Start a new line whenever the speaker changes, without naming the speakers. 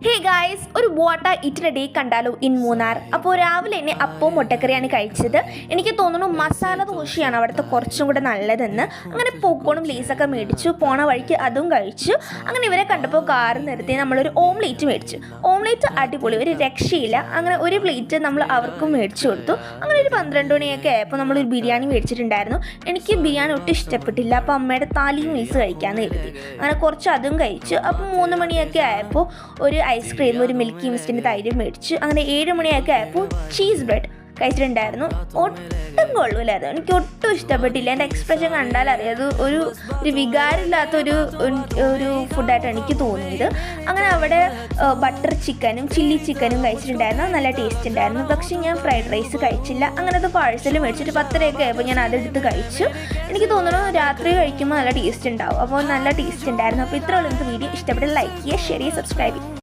Hey guys, ഒരു വാട്ട it day കണ്ടാലോ in Munnar. അപ്പോൾ രാവിലെ തന്നെ അപ്പവും മുട്ടക്കറിയാണ് കഴിച്ചത്. എനിക്ക് തോന്നുന്നു മസാല ദോശയാണ് അവിടുത്തെ കുറച്ചും കൂടെ നല്ലതെന്ന്. അങ്ങനെ പോപ്കോണും ലേസൊക്കെ മേടിച്ചു. പോണ വഴിക്ക് അതും കഴിച്ചു. അങ്ങനെ ഇവരെ കണ്ടപ്പോൾ കാറ് നിർത്തി നമ്മളൊരു ഓംലേറ്റ് മേടിച്ചു. ഓംലേറ്റ് അടിപൊളി, ഒരു രക്ഷയില്ല. അങ്ങനെ ഒരു പ്ലേറ്റ് നമ്മൾ അവർക്കും മേടിച്ചു കൊടുത്തു. അങ്ങനെ ഒരു 12 മണിയൊക്കെ ആയപ്പോൾ നമ്മളൊരു ബിരിയാണി മേടിച്ചിട്ടുണ്ടായിരുന്നു. എനിക്ക് ബിരിയാണി ഒട്ടും ഇഷ്ടപ്പെട്ടില്ല. അപ്പോൾ അമ്മയുടെ താലിയും മീൽസ് കഴിക്കാമെന്ന് കരുതി. അങ്ങനെ കുറച്ച് അതും കഴിച്ചു. അപ്പോൾ 3 മണിയൊക്കെ ആയപ്പോൾ ഒരു ഐസ്ക്രീം, ഒരു മിൽക്കി മിസ്റ്റിൻ്റെ തൈര് മേടിച്ചു. അങ്ങനെ 7 മണിയൊക്കെ ആയപ്പോൾ ചീസ് ബ്രെഡ് കഴിച്ചിട്ടുണ്ടായിരുന്നു. ഒട്ടും കൊള്ളൂലായിരുന്നു, എനിക്ക് ഒട്ടും ഇഷ്ടപ്പെട്ടില്ല. എൻ്റെ എക്സ്പ്രഷൻ കണ്ടാൽ അറിയാം, അത് ഒരു വികാരമില്ലാത്തൊരു ഫുഡായിട്ടാണ് എനിക്ക് തോന്നിയത്. അങ്ങനെ അവിടെ ബട്ടർ ചിക്കനും ചില്ലി ചിക്കനും കഴിച്ചിട്ടുണ്ടായിരുന്നു. നല്ല ടേസ്റ്റ് ഉണ്ടായിരുന്നു. പക്ഷേ ഞാൻ ഫ്രൈഡ് റൈസ് കഴിച്ചില്ല. അങ്ങനെ അത് പാഴ്സൽ മേടിച്ചിട്ട് 10:30 ആയപ്പോൾ ഞാൻ അതെടുത്ത് കഴിച്ചു. എനിക്ക് തോന്നുന്നു രാത്രി കഴിക്കുമ്പോൾ നല്ല ടേസ്റ്റ് ഉണ്ടാവും. അപ്പോൾ നല്ല ടേസ്റ്റ് ഉണ്ടായിരുന്നു. അപ്പോൾ ഇത്രയുള്ള വീഡിയോ ഇഷ്ടപ്പെട്ട ലൈക്ക് ചെയ്യുക, ഷെയർ ചെയ്യുക, സബ്സ്ക്രൈബ് ചെയ്യുക.